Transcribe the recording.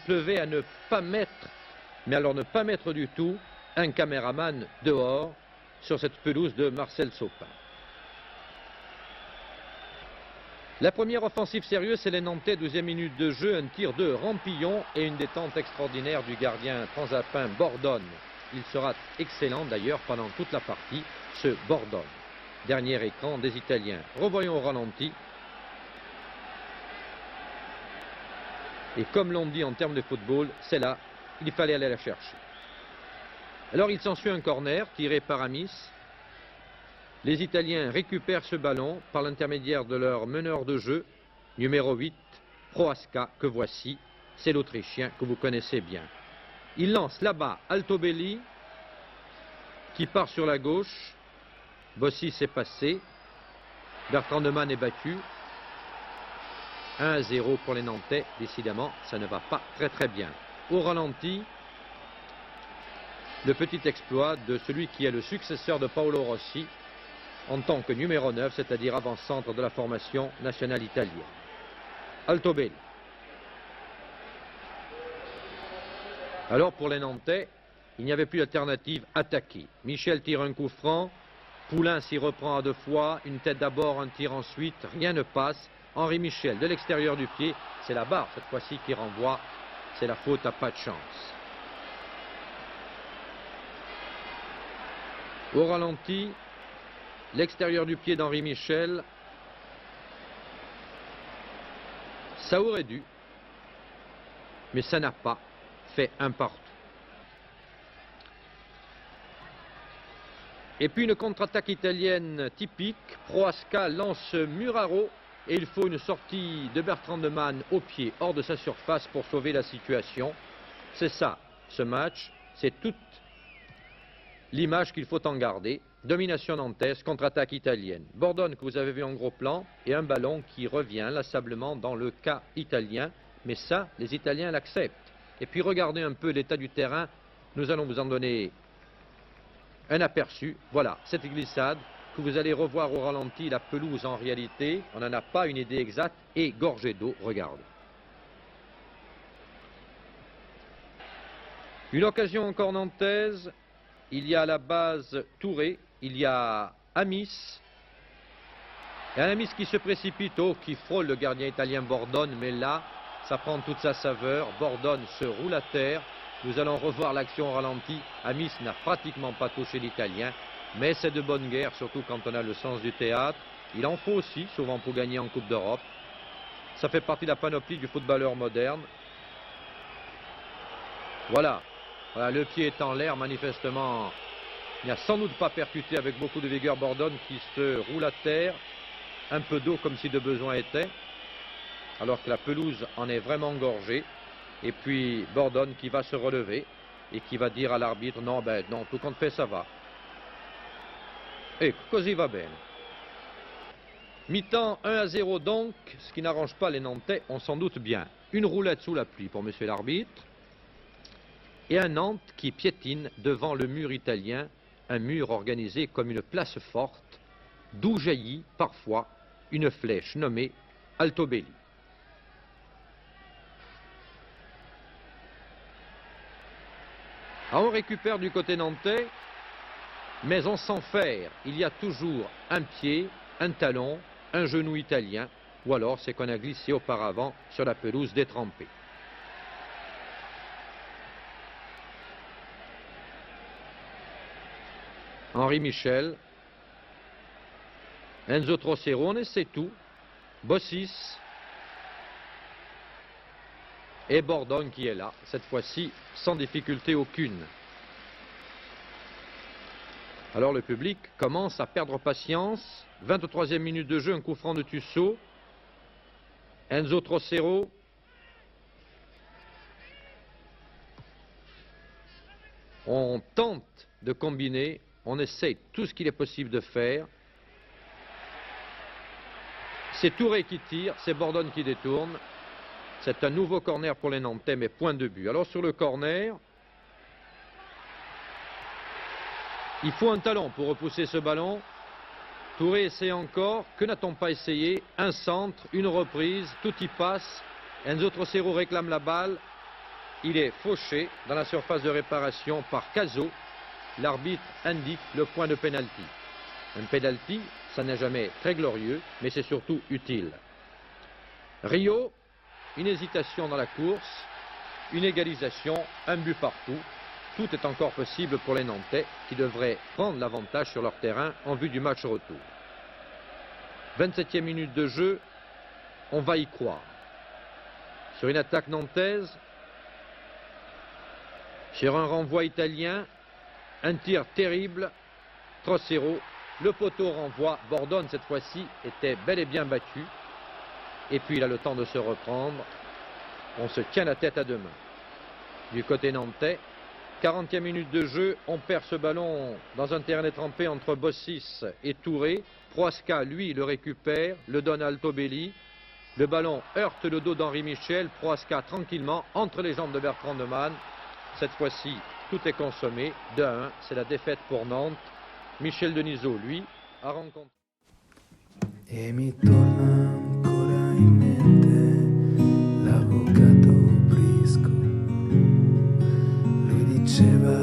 pleuvait à ne pas mettre, mais alors ne pas mettre du tout, un caméraman dehors sur cette pelouse de Marcel Sopin. La première offensive sérieuse, c'est les Nantais, 12e minute de jeu, un tir de Rampillon et une détente extraordinaire du gardien transalpin Bordone. Il sera excellent d'ailleurs pendant toute la partie, ce Bordone. Dernier écran des Italiens. Revoyons au ralenti. Et comme l'on dit en termes de football, c'est là, il fallait aller la chercher. Alors il s'ensuit un corner tiré par Amis. Les Italiens récupèrent ce ballon par l'intermédiaire de leur meneur de jeu, numéro 8, Prohaska, que voici. C'est l'Autrichien que vous connaissez bien. Il lance là-bas Altobelli, qui part sur la gauche. Bossis est passé. Bertrand de Man est battu. 1-0 pour les Nantais. Décidément, ça ne va pas très bien. Au ralenti, le petit exploit de celui qui est le successeur de Paolo Rossi, en tant que numéro 9, c'est-à-dire avant-centre de la formation nationale italienne. Altobelli. Alors pour les Nantais, il n'y avait plus d'alternative, attaquer. Michel tire un coup franc, Poulain s'y reprend à 2 fois, une tête d'abord, un tir ensuite, rien ne passe. Henri Michel de l'extérieur du pied, c'est la barre cette fois-ci qui renvoie, c'est la faute à pas de chance. Au ralenti, l'extérieur du pied d'Henri Michel, ça aurait dû, mais ça n'a pas fait un partout. Et puis une contre-attaque italienne typique, Prohaska lance Muraro et il faut une sortie de Bertrand de Man au pied, hors de sa surface pour sauver la situation. C'est ça, ce match, c'est toute l'image qu'il faut en garder. Domination nantaise, contre-attaque italienne. Bordone que vous avez vu en gros plan et un ballon qui revient lassablement dans le cas italien. Mais ça, les Italiens l'acceptent. Et puis regardez un peu l'état du terrain. Nous allons vous en donner un aperçu. Voilà, cette glissade que vous allez revoir au ralenti. La pelouse en réalité, on n'en a pas une idée exacte et gorgée d'eau, regardez. Une occasion encore nantaise. Il y a à la base Touré, il y a Amis. Et un Amis qui se précipite, qui frôle le gardien italien Bordone, mais là, ça prend toute sa saveur. Bordone se roule à terre. Nous allons revoir l'action au ralenti. Amis n'a pratiquement pas touché l'Italien, mais c'est de bonne guerre, surtout quand on a le sens du théâtre. Il en faut aussi, souvent pour gagner en Coupe d'Europe. Ça fait partie de la panoplie du footballeur moderne. Voilà. Voilà, le pied est en l'air, manifestement. Il n'a sans doute pas percuté avec beaucoup de vigueur Bordone qui se roule à terre. Un peu d'eau comme si de besoin était. Alors que la pelouse en est vraiment gorgée. Et puis Bordone qui va se relever et qui va dire à l'arbitre, non, non, tout compte fait, ça va. Et così va bene. Mi-temps 1-0 donc, ce qui n'arrange pas les Nantais, on s'en doute bien. Une roulette sous la pluie pour monsieur l'arbitre. Et un Nantes qui piétine devant le mur italien, un mur organisé comme une place forte, d'où jaillit parfois une flèche nommée Altobelli. On récupère du côté nantais, mais on s'enferre. Il y a toujours un pied, un talon, un genou italien, ou alors c'est qu'on a glissé auparavant sur la pelouse détrempée. Henri Michel, Enzo Trocero, on essaie tout, Bossis et Bordone qui est là, cette fois-ci sans difficulté aucune. Alors le public commence à perdre patience, 23e minute de jeu, un coup franc de Tussaud, Enzo Trocero, on tente de combiner. On essaye tout ce qu'il est possible de faire. C'est Touré qui tire, c'est Bordone qui détourne. C'est un nouveau corner pour les Nantais, mais point de but. Alors sur le corner, il faut un talon pour repousser ce ballon. Touré essaie encore. Que n'a-t-on pas essayé? Un centre, une reprise, tout y passe. Enzo Trocero réclame la balle. Il est fauché dans la surface de réparation par Cazot. L'arbitre indique le point de pénalty. Un pénalty, ça n'est jamais très glorieux, mais c'est surtout utile. Rio, une hésitation dans la course, une égalisation, un but partout. Tout est encore possible pour les Nantais qui devraient prendre l'avantage sur leur terrain en vue du match retour. 27e minute de jeu, on va y croire. Sur une attaque nantaise, sur un renvoi italien, un tir terrible, Trossero, le poteau renvoie, Bordone cette fois-ci était bel et bien battu. Et puis il a le temps de se reprendre. On se tient la tête à deux mains. Du côté nantais, 40e minute de jeu, on perd ce ballon dans un terrain détrempé entre Bossis et Touré. Proasca, lui, le récupère, le donne à Altobelli. Le ballon heurte le dos d'Henri Michel. Proasca tranquillement entre les jambes de Bertrand de Man. Cette fois-ci, tout est consommé. 2-1, c'est la défaite pour Nantes. Michel Denisot, lui, a rencontré. E mi torna ancora in mente l'avvocato Brisco. Lui diceva